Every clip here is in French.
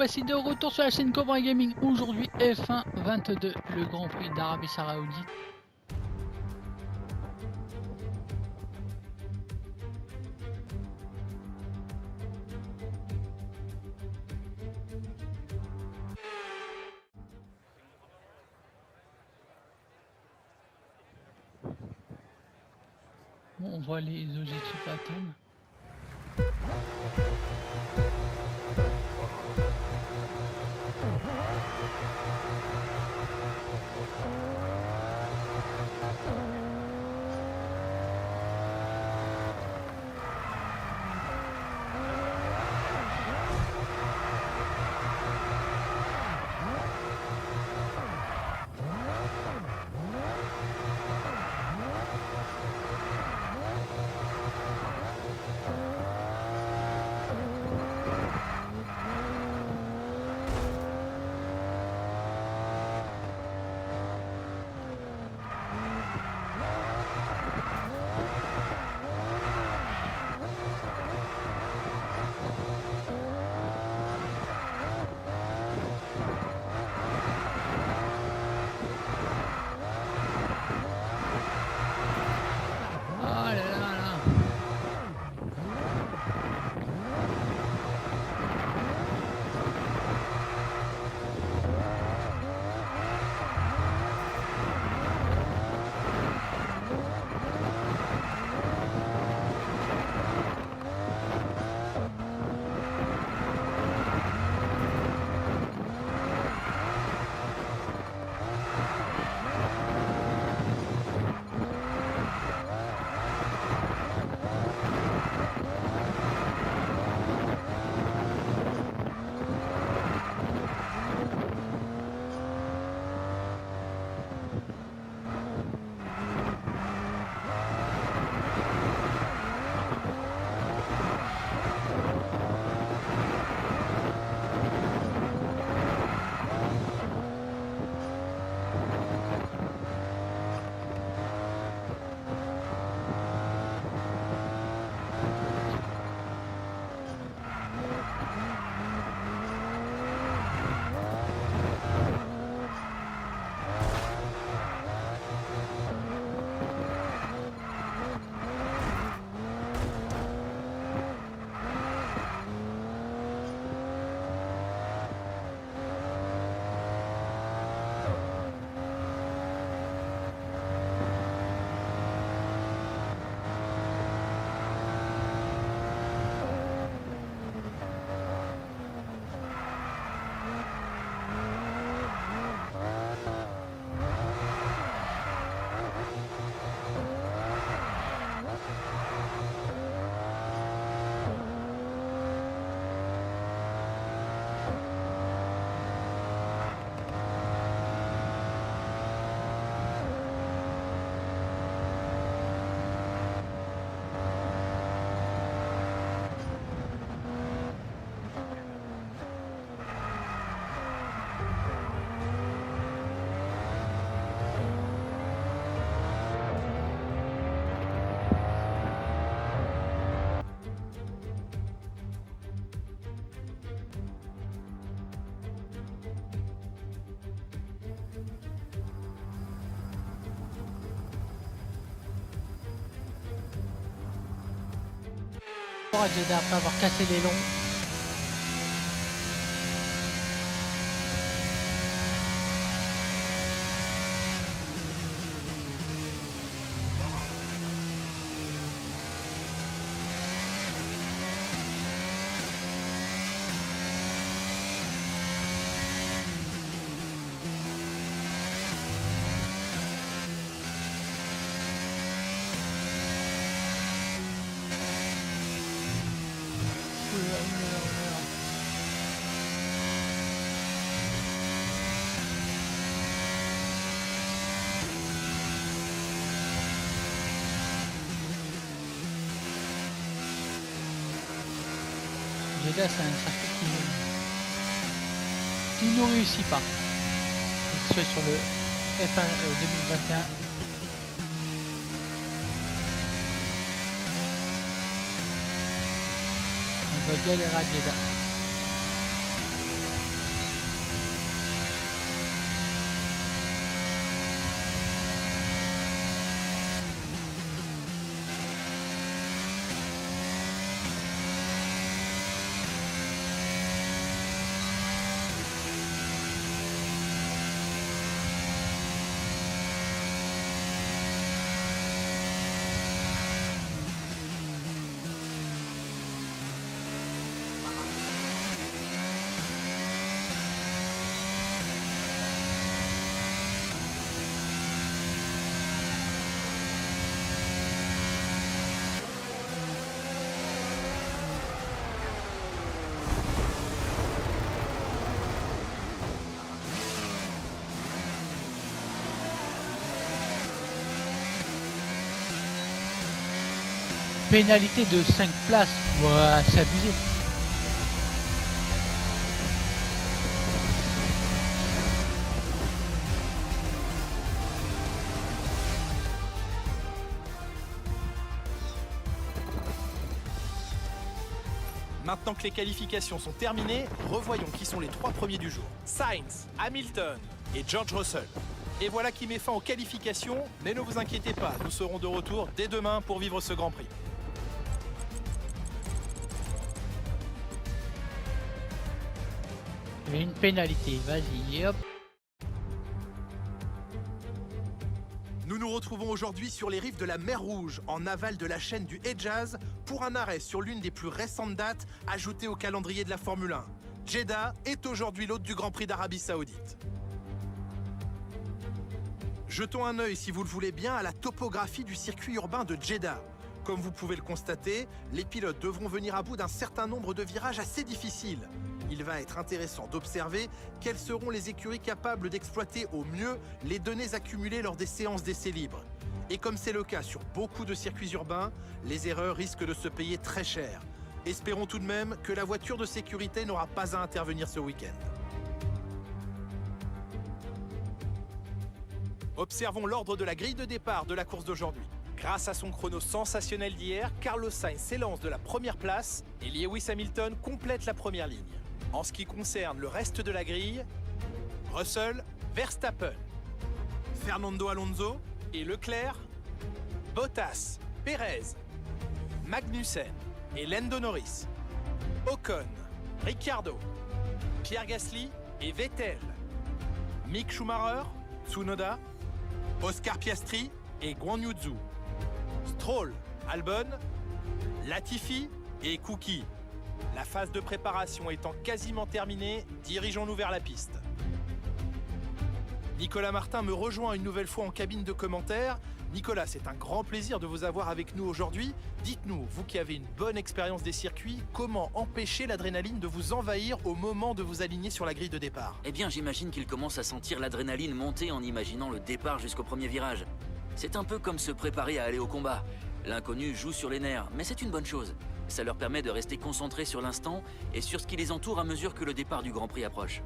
voici de retour sur la chaîne Cobra Gaming. Aujourd'hui F1 22, le Grand Prix d'Arabie Saoudite. Bon, on voit les objectifs à atteindre. Jeddah après avoir cassé les longs. Jeddah, c'est un circuit qui ne réussit pas. Que ce soit sur le F1 2021. On va galérer à Jeddah. pénalité de 5 places. Ouah, c'est abusé. Maintenant que les qualifications sont terminées, revoyons qui sont les 3 premiers du jour. Sainz, Hamilton et George Russell. Et voilà qui met fin aux qualifications, mais ne vous inquiétez pas, nous serons de retour dès demain pour vivre ce Grand Prix. Une pénalité, vas-y, hop. Nous nous retrouvons aujourd'hui sur les rives de la mer Rouge, en aval de la chaîne du Hedjaz, pour un arrêt sur l'une des plus récentes dates ajoutées au calendrier de la Formule 1. Jeddah est aujourd'hui l'hôte du Grand Prix d'Arabie Saoudite. Jetons un œil, si vous le voulez bien, à la topographie du circuit urbain de Jeddah. Comme vous pouvez le constater, les pilotes devront venir à bout d'un certain nombre de virages assez difficiles. Il va être intéressant d'observer quelles seront les écuries capables d'exploiter au mieux les données accumulées lors des séances d'essais libres. Et comme c'est le cas sur beaucoup de circuits urbains, les erreurs risquent de se payer très cher. Espérons tout de même que la voiture de sécurité n'aura pas à intervenir ce week-end. Observons l'ordre de la grille de départ de la course d'aujourd'hui. Grâce à son chrono sensationnel d'hier, Carlos Sainz s'élance de la première place et Lewis Hamilton complète la première ligne. En ce qui concerne le reste de la grille, Russell, Verstappen, Fernando Alonso et Leclerc, Bottas, Perez, Magnussen et Lando Norris, Ocon, Ricciardo, Pierre Gasly et Vettel, Mick Schumacher, Tsunoda, Oscar Piastri et Guan Yu Zhou, Stroll, Albon, Latifi et Cookie. La phase de préparation étant quasiment terminée, dirigeons-nous vers la piste. Nicolas Martin me rejoint une nouvelle fois en cabine de commentaires. Nicolas, c'est un grand plaisir de vous avoir avec nous aujourd'hui. Dites-nous, vous qui avez une bonne expérience des circuits, comment empêcher l'adrénaline de vous envahir au moment de vous aligner sur la grille de départ? Eh bien, j'imagine qu'il commence à sentir l'adrénaline monter en imaginant le départ jusqu'au premier virage. C'est un peu comme se préparer à aller au combat. L'inconnu joue sur les nerfs, mais c'est une bonne chose. Ça leur permet de rester concentrés sur l'instant et sur ce qui les entoure à mesure que le départ du Grand Prix approche.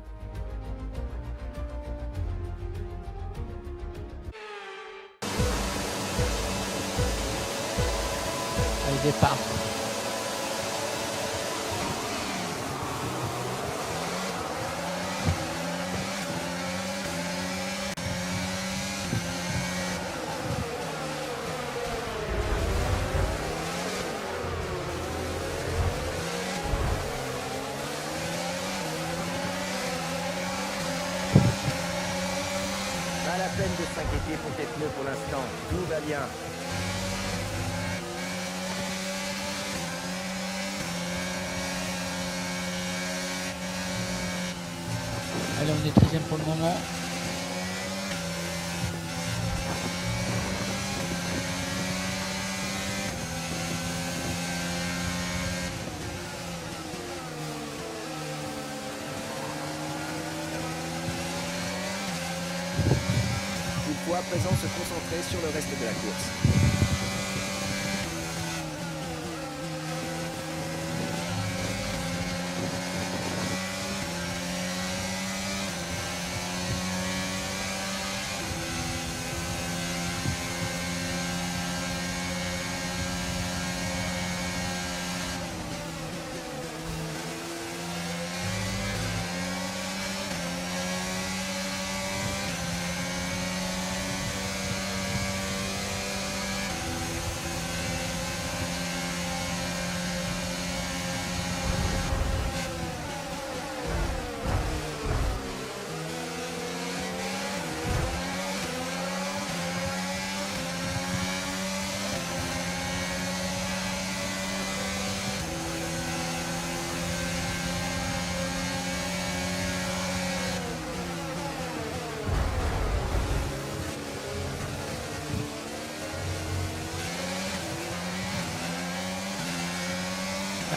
Allez, départ. Pas la peine de s'inquiéter pour tes pneus pour l'instant, tout va bien. Allez, on est 13e pour le moment. Il faut à présent se concentrer sur le reste de la course.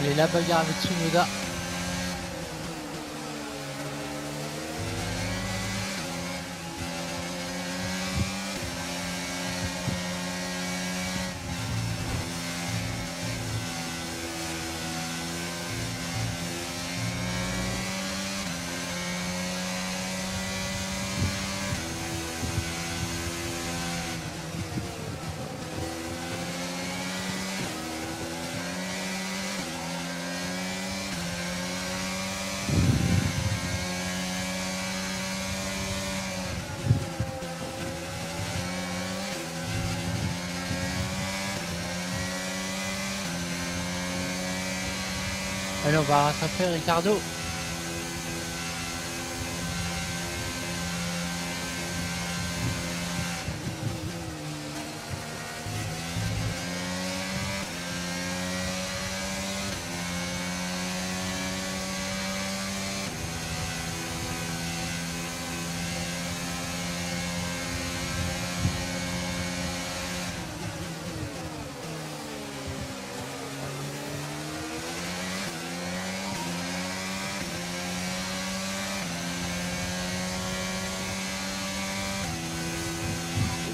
Allez, la bagarre avec Tsunoda. Allez, on va rattraper Ricardo.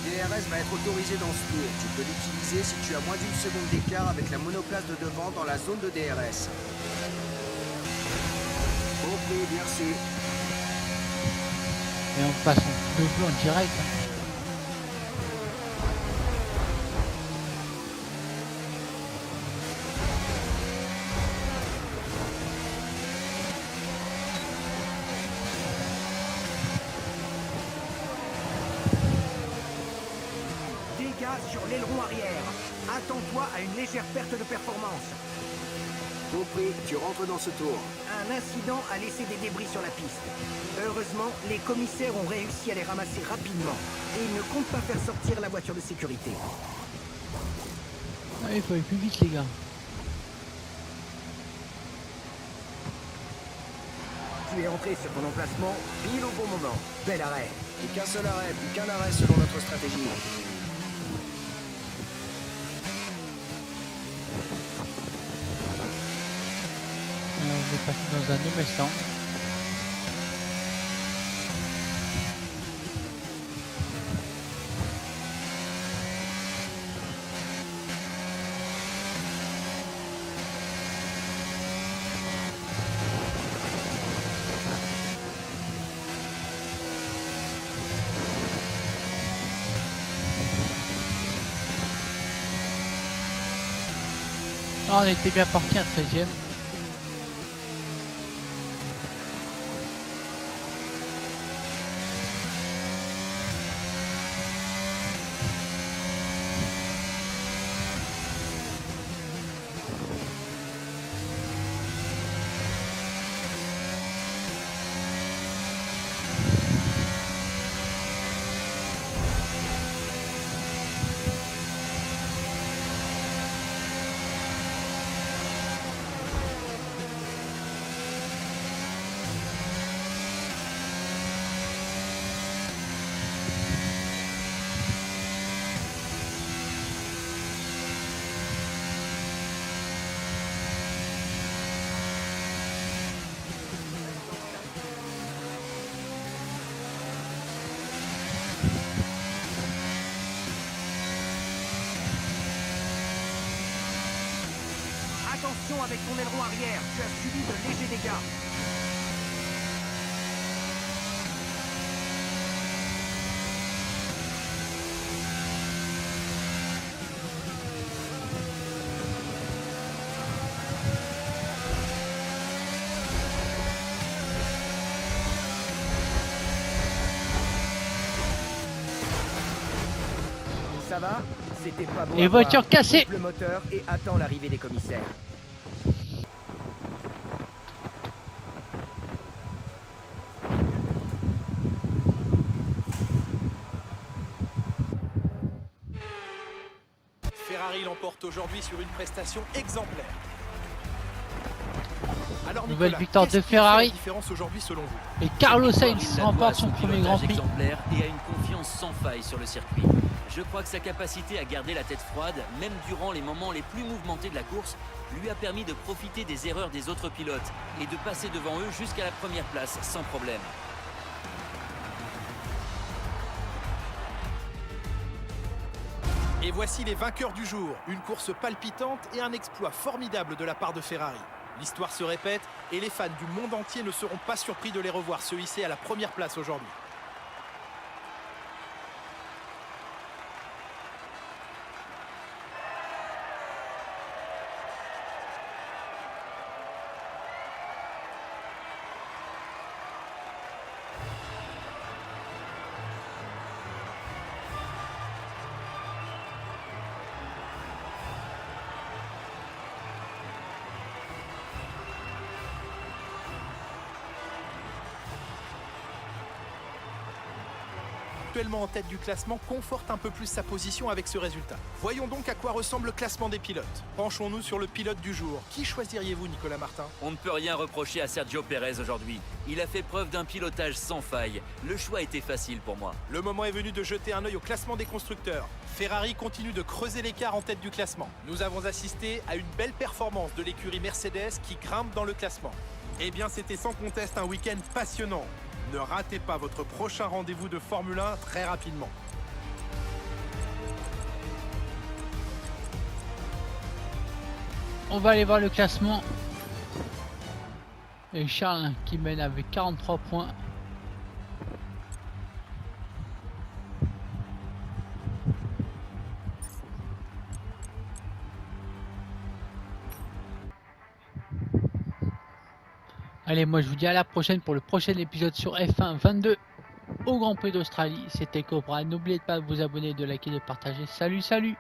Le DRS va être autorisé dans ce tour. Tu peux l'utiliser si tu as moins d'une seconde d'écart avec la monoplace de devant dans la zone de DRS. Ok, merci. Et on passe en double en direct. Dégage sur l'aileron arrière. Attends-toi à une légère perte de performance. Compris, tu rentres dans ce tour. Un incident a laissé des débris sur la piste. Heureusement, les commissaires ont réussi à les ramasser rapidement. Et ils ne comptent pas faire sortir la voiture de sécurité. Ah, il faut aller plus vite les gars. Tu es entré sur ton emplacement pile au bon moment. Bel arrêt. Plus qu'un seul arrêt, plus qu'un arrêt selon notre stratégie. Je vais passer dans un nouvel stand. Ah, on était bien parti un 13e. Attention avec ton aileron arrière, tu as subi de légers dégâts. Ça va? C'était pas beau. Les voitures cassées. Coupe le moteur et attends l'arrivée des commissaires. Ferrari l'emporte aujourd'hui sur une prestation exemplaire. Alors, Nouvelle Nicolas, victoire de qu'est-ce qui fait Ferrari. la différence aujourd'hui selon vous? Et Carlos Sainz Il remporte son doit à premier Grand pilotage Prix. exemplaire et à une confiance sans faille sur le circuit. Je crois que sa capacité à garder la tête froide, même durant les moments les plus mouvementés de la course, lui a permis de profiter des erreurs des autres pilotes et de passer devant eux jusqu'à la première place sans problème. Et voici les vainqueurs du jour. Une course palpitante et un exploit formidable de la part de Ferrari. L'histoire se répète et les fans du monde entier ne seront pas surpris de les revoir se hisser à la première place aujourd'hui. actuellement en tête du classement, conforte un peu plus sa position avec ce résultat. Voyons donc à quoi ressemble le classement des pilotes. Penchons-nous sur le pilote du jour. Qui choisiriez-vous, Nicolas Martin? On ne peut rien reprocher à Sergio Pérez aujourd'hui. Il a fait preuve d'un pilotage sans faille. Le choix était facile pour moi. Le moment est venu de jeter un œil au classement des constructeurs. Ferrari continue de creuser l'écart en tête du classement. Nous avons assisté à une belle performance de l'écurie Mercedes qui grimpe dans le classement. Eh bien, c'était sans conteste un week-end passionnant. Ne ratez pas votre prochain rendez-vous de Formule 1 très rapidement. On va aller voir le classement. Et Charles qui mène avec 43 points. Allez, moi je vous dis à la prochaine pour le prochain épisode sur F1 22 au Grand Prix d'Australie. C'était Cobra. N'oubliez pas de vous abonner, de liker, de partager. Salut, salut!